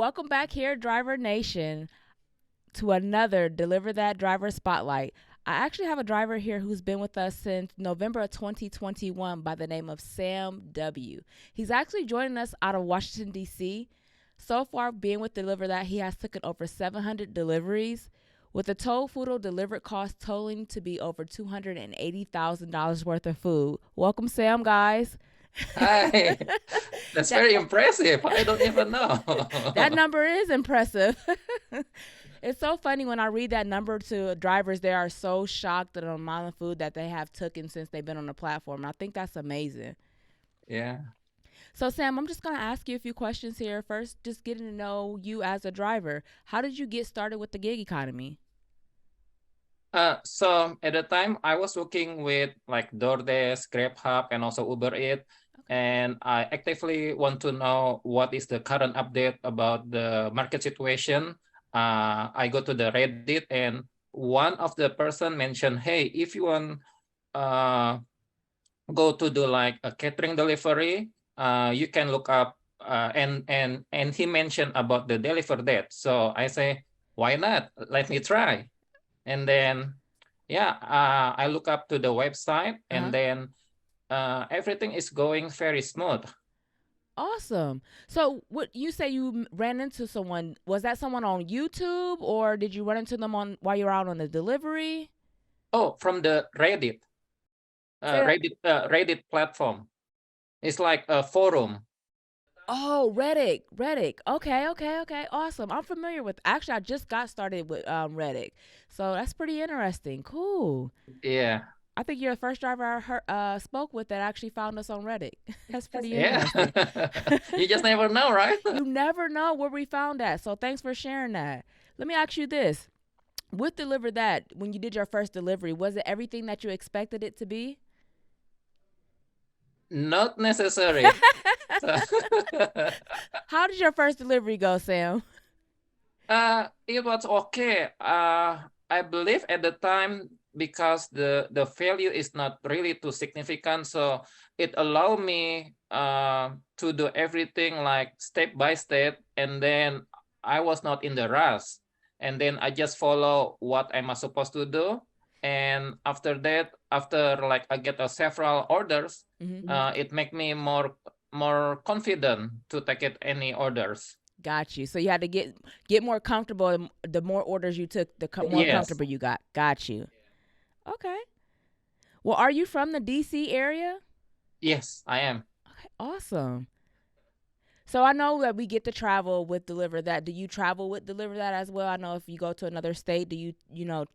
welcome back here, Driver Nation, to another Deliver That Driver Spotlight. I actually have a driver here who's been with us since November of 2021 by the name of Sam W. He's actually joining us out of Washington, D.C. So far, being with Deliver That, he has taken over 700 deliveries, with the total delivered cost totaling to be over $280,000 worth of food. Welcome, Sam, guys. Hi, that's That very impressive. I don't even know. that number is impressive. It's so funny when I read that number to drivers. They are so shocked at the amount of food that they have taken since they've been on the platform. I think that's amazing. Yeah. So, Sam, I'm just going to ask you a few questions here. First, just getting to know you as a driver. How did you get started with the gig economy? So at the time I was working with like DoorDash, GrabHub, and also Uber Eats, Okay. and I actively want to know what is the current update about the market situation. I go to the Reddit, and one of the person mentioned, "Hey, if you want uh go to do like a catering delivery, you can look up." And he mentioned about the DeliverThat. So I say, why not? Let me try. And then yeah, I look up to the website, Uh and huh. then everything is going very smooth. Awesome. So, what you say you ran into someone? Was that someone on YouTube, or did you run into them on while you were out on the delivery? Oh, from the Reddit, Say that. Reddit platform. It's like a forum. Oh, Reddick, Reddick. Okay, okay, okay. Awesome. I'm familiar with. Actually, I just got started with Reddick, so that's pretty interesting. Cool. Yeah, I think you're the first driver I heard, spoke with that actually found us on Reddit. That's pretty yeah. interesting. You just never know, right? You never know where we found that. So thanks for sharing that. Let me ask you this: with Deliver That, when you did your first delivery, was it everything that you expected it to be? Not necessary. So, How did your first delivery go, Sam? it was okay. I believe at the time, because the value is not really too significant, so it allowed me to do everything like step by step, and then I was not in the rush, and then I just follow what am I supposed to do, and after that, after like I get several orders, Mm-hmm. it make me more confident to take it any orders. Got you. So you had to get more comfortable. The more orders you took, the more Yes. comfortable you got. Got you. Okay. Well, are you from the DC area? Yes, I am. Okay, awesome. So I know that we get to travel with Deliver That. Do you travel with Deliver That as well? I know if you go to another state, do you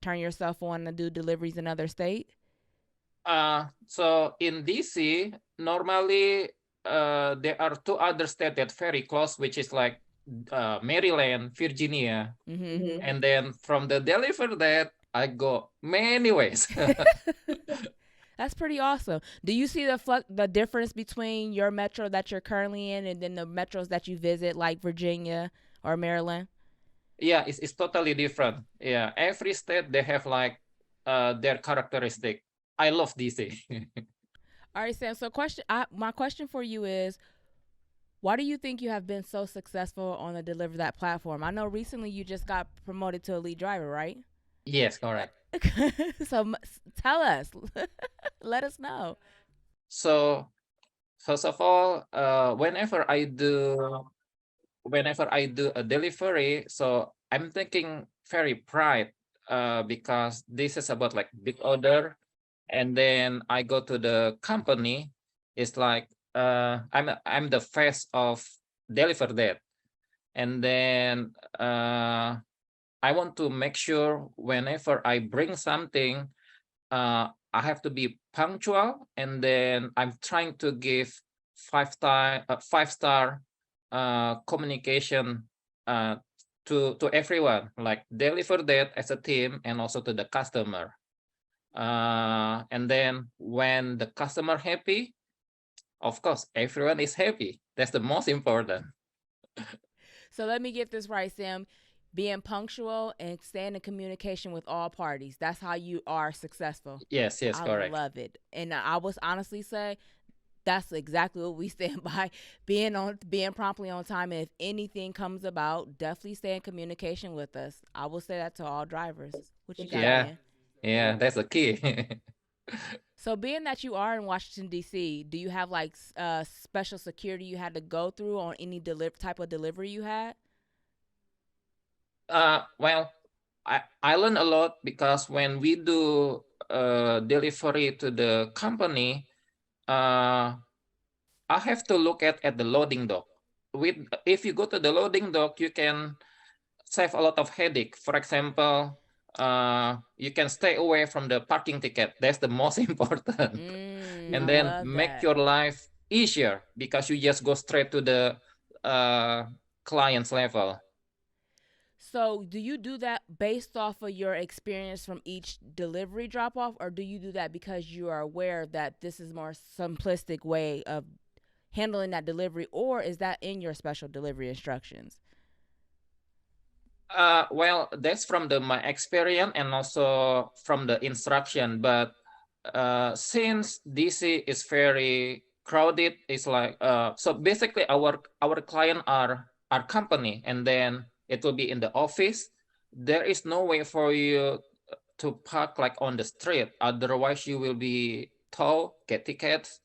turn yourself on to do deliveries in another state? So in DC, normally there are two other states that very close, which is like Maryland, Virginia, Mm-hmm. and then from the deliver that I go many ways. That's pretty awesome. Do you see the difference between your metro that you're currently in and then the metros that you visit, like Virginia or Maryland? Yeah, it's totally different. Yeah, every state they have like their characteristic. I love DC. All right, Sam. So, my question for you is, why do you think you have been so successful on the Deliver That platform? I know recently you just got promoted to a lead driver, right? Yes, correct. So tell us, let us know. So first of all, whenever I do a delivery, so I'm thinking very pride, because this is about like big order, and then I go to the company. It's like I'm the face of DeliverThat, and then I want to make sure whenever I bring something, I have to be punctual, and then I'm trying to give five-star communication uh, to everyone, like deliver that as a team and also to the customer. And then when the customer happy, of course, everyone is happy. That's the most important. So let me get this right, Sam. Being punctual and staying in communication with all parties. That's how you are successful. Yes, yes, I correct. love it. And I was honestly say That's exactly what we stand by. Being promptly on time. And if anything comes about, definitely stay in communication with us. I will say that to all drivers. What you got, Yeah, Ben? yeah, that's the key. So, being that you are in Washington D.C., do you have like special security you had to go through on any type of delivery you had? Well, I learned a lot because when we do delivery to the company, uh, I have to look at the loading dock. With if you go to the loading dock, you can save a lot of headache. For example, you can stay away from the parking ticket. That's the most important. And I then love make that. your life easier because you just go straight to the client's level. So, do you do that based off of your experience from each delivery drop off, or do you do that because you are aware that this is more simplistic way of handling that delivery, or is that in your special delivery instructions? Well, that's from my experience and also from the instruction. But since DC is very crowded, it's like so basically our client are our company, and then it will be in the office. There is no way for you to park like on the street. Otherwise, you will be towed, get tickets,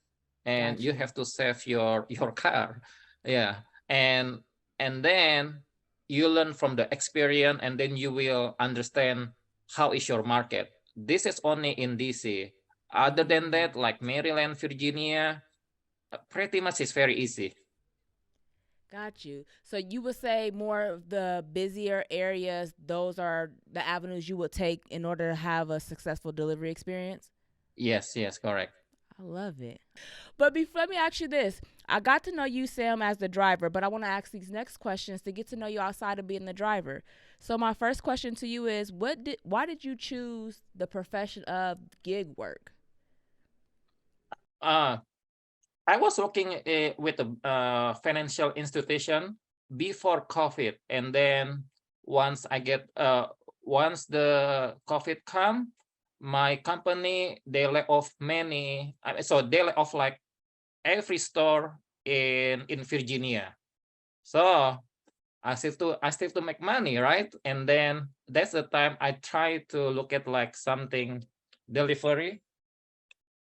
and Got you you. have to save your car. Yeah, and then you learn from the experience, and then you will understand how is your market. This is only in DC. Other than Mm. that, like Maryland, Virginia, pretty much is very easy. Got you. So you would say more of the busier areas, those are the avenues you would take in order to have a successful delivery experience? Yes, yes, correct. I love it. But let me ask you this. I got to know you, Sam, as the driver, but I want to ask these next questions to get to know you outside of being the driver. So my first question to you is why did you choose the profession of gig work? Uh, I was working with a financial institution before COVID, and then once I get once the COVID come, my company they lay off many. So they lay off like every store in Virginia. So I still to make money, right? And then that's the time I try to look at like something delivery.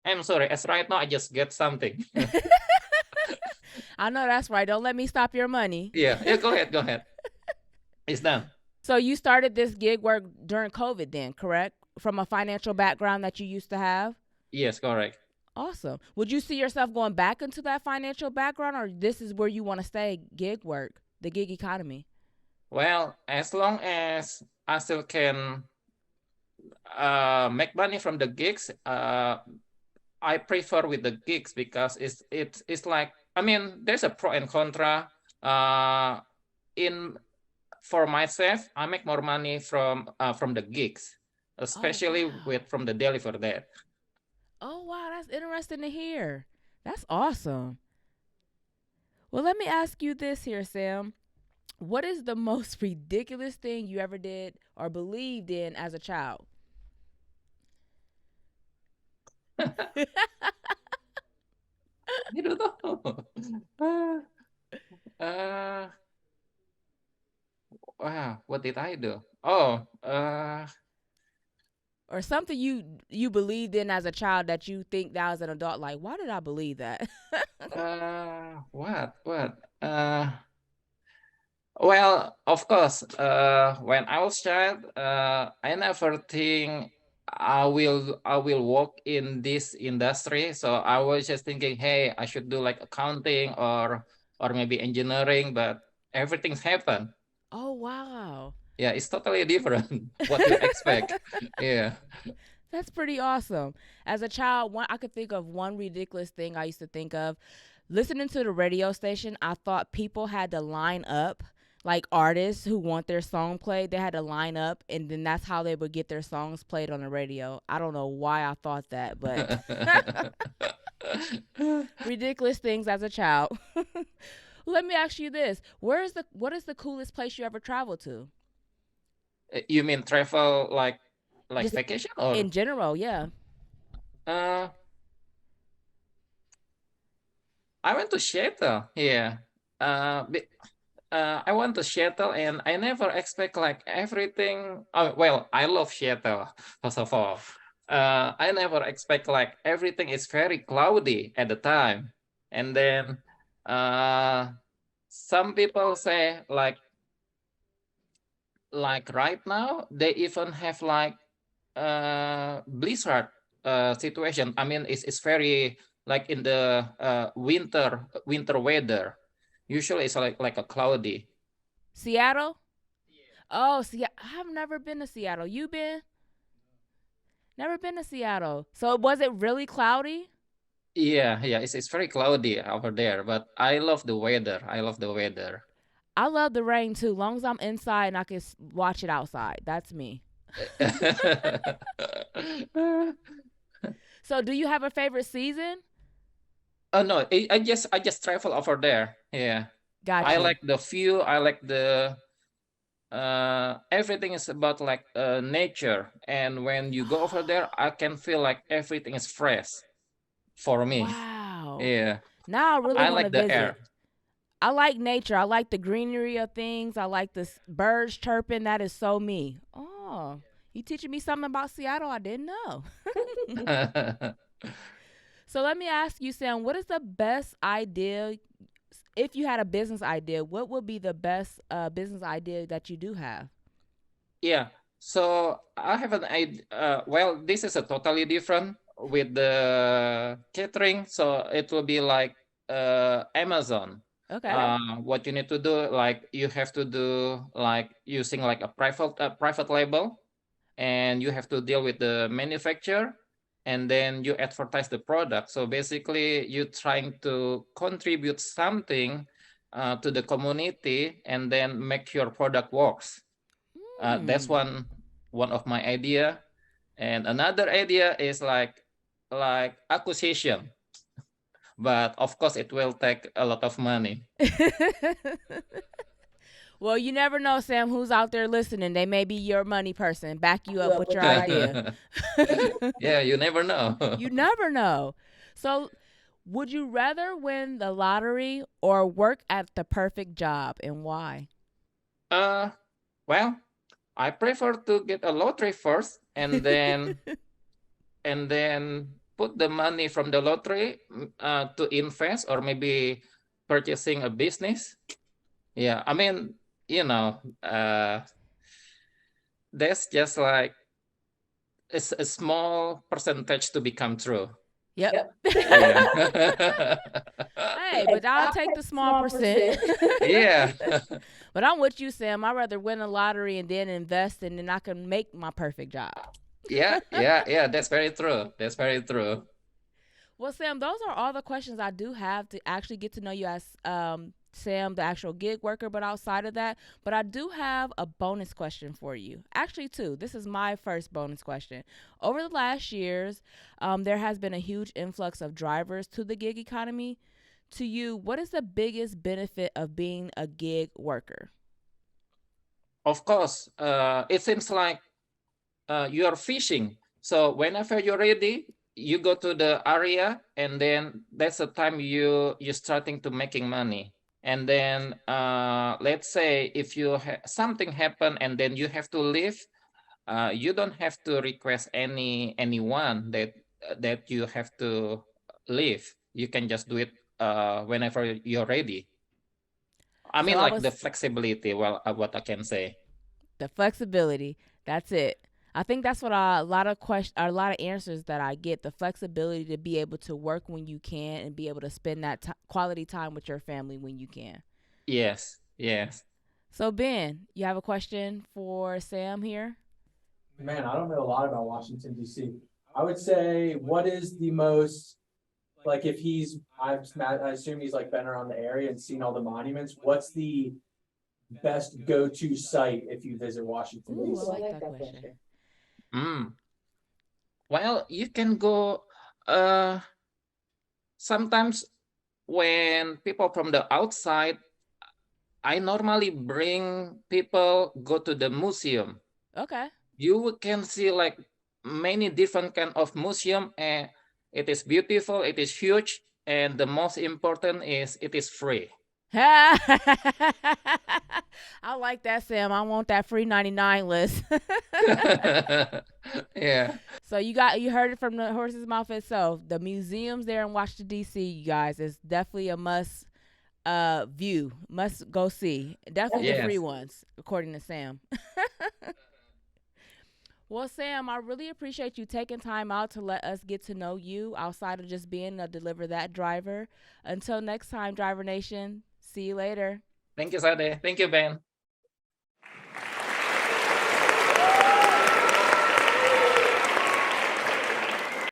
I'm sorry, as right now I just get something. I know that's right. Don't let me stop your money. Yeah, yeah, go ahead, go ahead. It's done. So you started this gig work during COVID then, correct? From a financial background that you used to have? Yes, correct. Awesome. Would you see yourself going back into that financial background, or this is where you want to stay, gig work, the gig economy? Well, as long as I still can make money from the gigs, I prefer with the gigs because it's like I mean there's a pro and contra. In For myself, I make more money from the gigs, Oh, especially wow. with from the DeliverThat. Oh, wow. That's interesting to hear. That's awesome. Well, let me ask you this here, Sam. What is the most ridiculous thing you ever did or believed in as a child? I don't know. uh, wow, what did I do? Oh, Or something you believed in as a child that you think now as an adult, like, why did I believe that? what? Well, of course, when I was child, I never think I will work in this industry. So I was just thinking, hey, I should do like accounting or maybe engineering, but everything's happened. Oh, wow. Yeah, it's totally different what you expect. Yeah. That's pretty awesome. As a child, I could think of one ridiculous thing I used to think of. Listening to the radio station, I thought people had to line up, like artists who want their song played, they had to line up, and then that's how they would get their songs played on the radio. I don't know why I thought that, but ridiculous things as a child. Let me ask you this: what is the coolest place you ever traveled to? You mean travel like Just vacation or in general, yeah. uh I went to Seattle. Yeah. I went to Seattle and I never expect like everything. Oh, well, I love Seattle, first of all. I never expect like everything is very cloudy at the time. And then uh, some people say like right now, they even have like blizzard situation. I mean, it's very like in the winter weather. Usually it's like a cloudy. Seattle? Oh, see, I've never been to Seattle. You been? Never been to Seattle. So was it really cloudy? Yeah, it's very cloudy over there, but I love the weather. I love the weather. I love the rain too. Long as I'm inside and I can watch it outside. That's me. So, do you have a favorite season? Oh no, I just travel over there. Yeah. Got I you. like the view, I like the everything is about like nature, and when you go over there I can feel like everything is fresh for me. Wow. Yeah. Now I really I want to like the visit. air. I like nature. I like the greenery of things. I like the birds chirping. That is so me. Oh, you teaching me something about Seattle I didn't know. So let me ask you, Sam, what is the best idea? If you had a business idea, what would be the best business idea that you do have? Yeah. So I have an idea. Well, this is a totally different with the catering. So it will be like Amazon. Okay. What you need to do, like you have to do like using like a private label, and you have to deal with the manufacturer, and then you advertise the product. So basically, you trying to contribute something to the community, and then make your product works. That's Hmm. one of my idea, and another idea is like acquisition, but of course it will take a lot of money. Well, you never know, Sam, who's out there listening. They may be your money person, back you up with your idea. Yeah, you never know. You never know. So, would you rather win the lottery or work at the perfect job, and why? uh well, I prefer to get a lottery first, and then put the money from the lottery to invest, or maybe purchasing a business. Yeah, I mean, you know, that's just like it's a small percentage to become true. Yep. Yeah. Hey, but I'll take the small percent. Yeah. But I'm with you, Sam. I'd rather win a lottery and then invest, and then I can make my perfect job. Yeah, that's very true. That's very true. Well, Sam, those are all the questions I do have to actually get to know you as Sam, the actual gig worker. But outside of that, but I do have a bonus question for you. Actually, two. This is my first bonus question. Over the last years, there has been a huge influx of drivers to the gig economy. To you, what is the biggest benefit of being a gig worker? Of course, it seems like you are fishing. So whenever you're ready, you go to the area, and then that's the time you starting to making money. And then let's say if something happen and then you have to leave, you don't have to request anyone that you have to leave. You can just do it whenever you're ready. I So mean, I like the was flexibility. Well, what I can say. the flexibility. That's it. I think that's what a lot of a lot of answers that I get. The flexibility to be able to work when you can and be able to spend that quality time with your family when you can. Yes, yes. So Ben, you have a question for Sam here? Man, I don't know a lot about Washington D.C. I would say, what is the most like if he's I assume he's like been around the area and seen all the monuments. What's the best go-to site if you visit Washington Ooh, I D.C.? like that question. Mm. Well, you can go. Uh, Sometimes when people from the outside, I normally bring people go to the museum. Okay. You can see like many different kind of museum, and it is beautiful. It is huge, and the most important is it is free. I like that, Sam. I want that free 99 list. Yeah. So you heard it from the horse's mouth itself. The museums there in Washington D.C. You guys is definitely a must view, must go see. Definitely the free Yes. ones, according to Sam. Well, Sam, I really appreciate you taking time out to let us get to know you outside of just being a Deliver That driver. Until next time, Driver Nation, see you later. Thank you, Sade. Thank you, Ben.